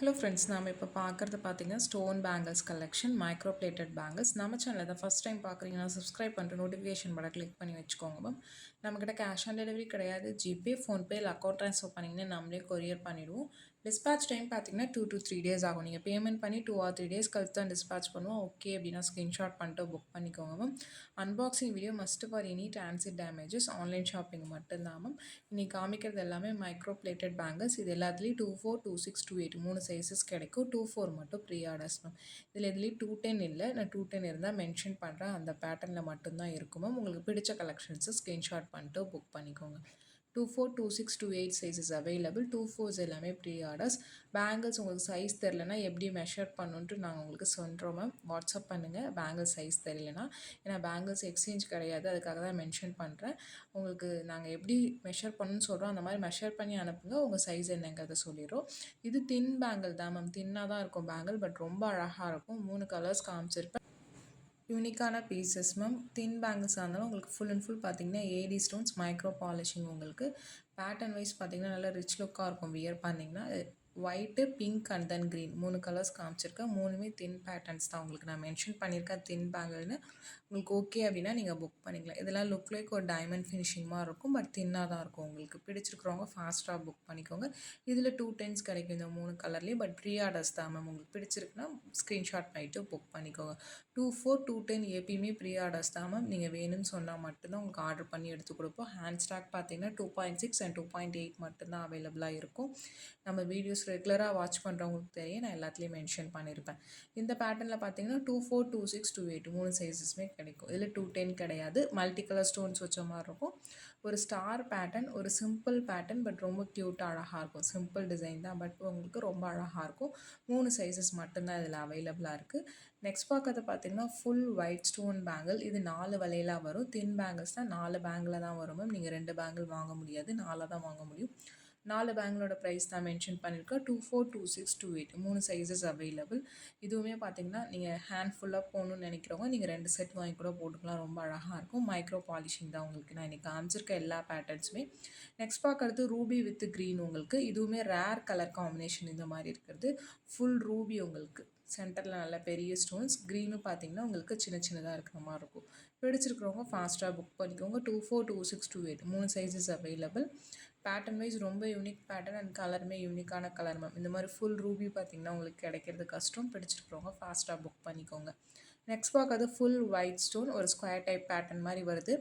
Hello friends, நாம் இப்போ பார்க்குறது பார்த்தீங்கன்னா stone bangles collection, micro plated bangles. நம்ம சேனலில் தான் ஃபஸ்ட் டைம் பார்க்குறீங்கன்னா சப்ஸ்கிரைப் பண்ணிட்டு நோட்டிஃபிகேஷன் பட்டன் கிளிக் பண்ணி வச்சுக்கோங்க மேம். நம்மக்கிட்ட கேஷ் ஆன் டெலிவரி கிடையாது. ஜிபே, ஃபோன்பே இல்லை அக்கௌண்ட் ட்ரான்ஸ்ஃபர் பண்ணிங்கன்னா நம்மளே கொரியர் பண்ணிவிடுவோம். டிஸ்பேச் டைம் பார்த்தீங்கன்னா 2 to 3 டேஸ் ஆகும். நீங்கள் பேமெண்ட் பண்ணி 2 or 3 டேஸ் கழித்து தான் டிஸ்பேச் பண்ணுவோம். ஓகே அப்படின்னா ஸ்க்ரீன்ஷாட் பண்ணிட்டு புக் பண்ணிக்கோங்க ma'am. Unboxing video must for any transit damages, online shopping மட்டும்தான் மேம். இன்றைக்கி காமிக்கிறது எல்லாமே மைக்ரோ பிளேட்டட் பேங்கிள்ஸ். இது எல்லாத்துலேயும் 24, 26, 28 3 சைஸஸ் கிடைக்கும். 24 மட்டும் ப்ரீ ஆர்டர்ஸ் மேம். இதில் எதுலேயும் 210 இல்லை. நான் 210 இருந்தால் மென்ஷன் பண்ணுறேன். அந்த பேட்டர்னில் மட்டும்தான் இருக்கும் மேம். உங்களுக்கு பிடிச்ச கலெக்ஷன்ஸை ஸ்க்ரீன்ஷாட் பண்ணிட்டு புக் பண்ணிக்கோங்க. 24, 26, 28 சைஸஸ் அவைலபிள். 24s எல்லாமே ப்ரீ ஆர்டர்ஸ். பேங்கிள்ஸ் உங்களுக்கு சைஸ் தெரிலனா எப்படி மெஷர் பண்ணணுன்ட்டு நாங்கள் உங்களுக்கு சொல்கிறோம் மேம். வாட்ஸ்அப் பண்ணுங்கள் பேங்கிள்ஸ் சைஸ் தெரியலனா. ஏன்னா பேங்கிள்ஸ் எக்ஸ்சேஞ்ச் கிடையாது, அதுக்காக தான் மென்ஷன் பண்ணுறேன். உங்களுக்கு நாங்கள் எப்படி மெஷர் பண்ணணும்னு சொல்கிறோம், அந்த மாதிரி மெஷர் பண்ணி அனுப்புங்க. உங்கள் சைஸ் என்னங்கிறத சொல்லிடுறோம். இது தின் பேங்கிள் தான் மேம். தின்னாக தான் இருக்கும் பேங்கிள், பட் ரொம்ப அழகாக இருக்கும். 3 கலர்ஸ் காமிச்சிருப்பேன். யூனிக்கான பீசஸ் மேம். தின் பேங்கிள்ஸாக இருந்தாலும் உங்களுக்கு ஃபுல் அண்ட் ஃபுல் பார்த்தீங்கன்னா ஏடி ஸ்டோன்ஸ், மைக்ரோ பாலிஷிங். உங்களுக்கு பேட்டர்ன் வைஸ் பார்த்தீங்கன்னா நல்லா ரிச் லுக்காக இருக்கும். வியர் பண்ணிங்கன்னா white, pink and then green 3 colours காமிச்சிருக்கேன். 3மே தின் பேட்டர்ன்ஸ் தான். உங்களுக்கு நான் மென்ஷன் பண்ணியிருக்கேன் தின் பேங்கிள்னு. உங்களுக்கு ஓகே அப்படின்னா நீங்கள் புக் பண்ணிக்கலாம். இதெல்லாம் லுக் லைக் ஒரு டைமண்ட் ஃபினிஷிங் மாதிரி இருக்கும், பட் தின்னாக தான் இருக்கும். உங்களுக்கு பிடிச்சிருக்கிறவங்க ஃபாஸ்ட்டாக புக் பண்ணிக்கோங்க. இதில் 210s கிடைக்கும் இந்த 3 கலர்லேயும், பட் ப்ரீ ஆர்டர்ஸ் தான் மேம். உங்களுக்கு பிடிச்சிருக்குன்னா ஸ்க்ரீன்ஷாட் பண்ணிவிட்டு புக் பண்ணிக்கோங்க. 24, 210 எப்பயுமே ப்ரீ ஆர்டர்ஸ் தான் மேம். நீங்கள் வேணும்னு சொன்னால் மட்டும்தான் உங்களுக்கு ஆர்டர் பண்ணி எடுத்து கொடுப்போம். ஹேண்ட் ஸ்டாக் பார்த்தீங்கன்னா 2.6 and 2.8 மட்டும்தான் அவைலபிளாக இருக்கும். நம்ம வீடியோஸ் ரெகுலராக வாட்ச் பண்ணுறவங்களுக்கு தெரியும், நான் எல்லாத்துலேயும் மென்ஷன் பண்ணியிருப்பேன். இந்த பேட்டர்னில் பார்த்தீங்கன்னா 24, 26, 28 3 சைஸஸுமே கிடைக்கும். இதில் 210 கிடையாது. மல்டி கலர் ஸ்டோன்ஸ் வச்ச மாதிரி இருக்கும். ஒரு ஸ்டார் பேட்டர்ன், ஒரு சிம்பிள் பேட்டர்ன், பட் ரொம்ப க்யூட்டாக அழகாக இருக்கும். சிம்பிள் டிசைன் தான், பட் உங்களுக்கு ரொம்ப அழகாக இருக்கும். 3 சைஸஸ் மட்டும்தான் இதில் அவைலபிளாக இருக்குது. நெக்ஸ்ட் பார்க்கறது பார்த்தீங்கன்னா ஃபுல் ஒயிட் ஸ்டோன் பேங்கிள். இது 4 வளையலாக வரும். தின் பேங்கிள்ஸ் தான் 4 பேங்கில் தான் வரும் மேம். நீங்கள் 2 பேங்கிள் வாங்க முடியாது, 4 தான் வாங்க முடியும். 4 பேங்கிளோட ப்ரைஸ் தான் மென்ஷன் பண்ணியிருக்கேன். 24, 26, 28 3 சைஸஸ் அவைலபிள். இதுவுமே பார்த்தீங்கன்னா நீங்கள் ஹேண்ட் ஃபுல்லாக போகணுன்னு நினைக்கிறவங்க நீங்கள் 2 செட் வாங்கி கூட போட்டுக்கலாம். ரொம்ப அழகாக இருக்கும். மைக்ரோ பாலிஷிங் தான் உங்களுக்கு நான் இன்றைக்கி காமிச்சிருக்க எல்லா பேட்டர்ன்ஸுமே. நெக்ஸ்ட் பார்க்குறது ரூபி வித் க்ரீன். உங்களுக்கு இதுவுமே ரேர் கலர் காம்பினேஷன். இந்த மாதிரி இருக்கிறது ஃபுல் ரூபி. உங்களுக்கு சென்டரில் நல்ல பெரிய ஸ்டோன்ஸ், க்ரீனும் பார்த்தீங்கன்னா உங்களுக்கு சின்ன சின்னதாக இருக்கிற மாதிரி இருக்கும். பிடிச்சிருக்கிறவங்க ஃபாஸ்ட்டாக புக் பண்ணிக்கோங்க. 24, 26, 28 3 சைஸஸ் அவைலபிள். பேட்டர்ன் வைஸ் ரொம்ப யூனிக் பேட்டர்ன் அண்ட் கலருமே யூனிக்கான கலர் மேம். இந்த மாதிரி ஃபுல் ரூபி பார்த்தீங்கன்னா உங்களுக்கு கிடைக்கிறது கஷ்டம். பிடிச்சிருக்கிறவங்க ஃபாஸ்ட்டாக புக் பண்ணிக்கோங்க. நெக்ஸ்ட் பார்க்கறது ஃபுல் ஒயிட் ஸ்டோன், ஒரு ஸ்கொயர் டைப் பேட்டர்ன் மாதிரி வருது.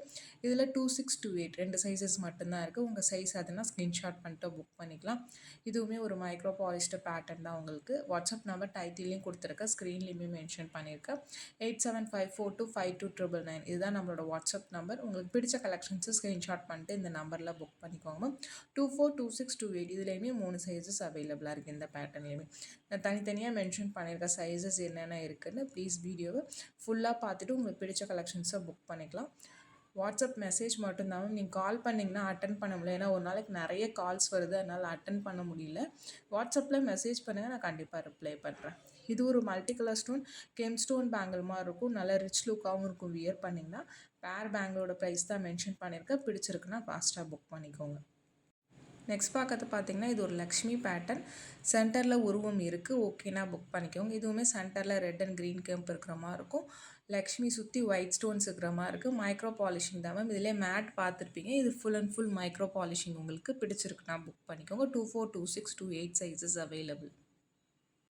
இதில் 26, 28 2 சைஸஸ் மட்டும்தான் இருக்குது. உங்கள் சைஸ் அதுனா ஸ்க்ரீன்ஷாட் பண்ணிட்டு புக் பண்ணிக்கலாம். இதுவுமே ஒரு மைக்ரோ பாலிஷ்டு பேட்டர்ன் தான். உங்களுக்கு வாட்ஸ்அப் நம்பர் டைட்டிலையும் கொடுத்துருக்கேன், ஸ்க்ரீன்லேயுமே மென்ஷன் பண்ணியிருக்கேன். 8754252999 இதுதான் நம்மளோட வாட்ஸ்அப் நம்பர். உங்களுக்கு பிடிச்ச கலெக்ஷன்ஸை ஸ்க்ரீன்ஷாட் பண்ணிட்டு இந்த நம்பரில் புக் பண்ணிக்கோங்க. 24, 26, 28 இதுலேயுமே 3 சைஸஸ் அவைலபிளாக இருக்குது. இந்த பேட்டர்ன்லேயுமே நான் தனித்தனியாக மென்ஷன் பண்ணியிருக்கேன் சைஸஸ் என்னென்ன இருக்குதுன்னு. ப்ளீஸ் வீடியோவை ஃபுல்லாக பார்த்துட்டு உங்களுக்கு பிடிச்ச கலெக்ஷன்ஸை புக் பண்ணிக்கலாம். வாட்ஸ்அப் மெசேஜ் மட்டும்தான் மேம். நீங்கள் கால் பண்ணிங்கன்னா அட்டன் பண்ண முடியல, ஏன்னா ஒரு நாளைக்கு நிறைய கால்ஸ் வருது, அதனால் அட்டன் பண்ண முடியல. வாட்ஸ்அப்பில் மெசேஜ் பண்ணுங்கள், நான் கண்டிப்பாக ரிப்ளை பண்ணுறேன். இது ஒரு multi colour stone, gem stone bangle மாதிரி இருக்கும். நல்ல ரிச் லுக்காகவும் இருக்கும். வியர் பண்ணிங்கன்னா பேர் பேங்கிளோட ப்ரைஸ் தான் மென்ஷன் பண்ணியிருக்கேன். பிடிச்சிருக்குன்னா ஃபாஸ்ட்டாக புக் பண்ணிக்கோங்க. நெக்ஸ்ட் பார்க்கறது பார்த்தீங்கன்னா இது ஒரு லக்ஷ்மி பேட்டர்ன். சென்டரில் உருவம் இருக்குது. ஓகேனா புக் பண்ணிக்கோங்க. இதுவுமே சென்டரில் ரெட் அண்ட் க்ரீன் கேம்ப் இருக்கிற மாதிரி இருக்கும். லக்ஷ்மி சுற்றி ஒயிட் ஸ்டோன்ஸ் இருக்கிற மாதிரி இருக்குது. மைக்ரோ பாலிஷிங் தான் மேம். இதிலே மேட் பார்த்துருப்பீங்க. இது full and full micro polishing. உங்களுக்கு பிடிச்சிருக்குன்னா புக் பண்ணிக்கோங்க. 24, 26, 28 சைஸஸ் அவைலபிள்.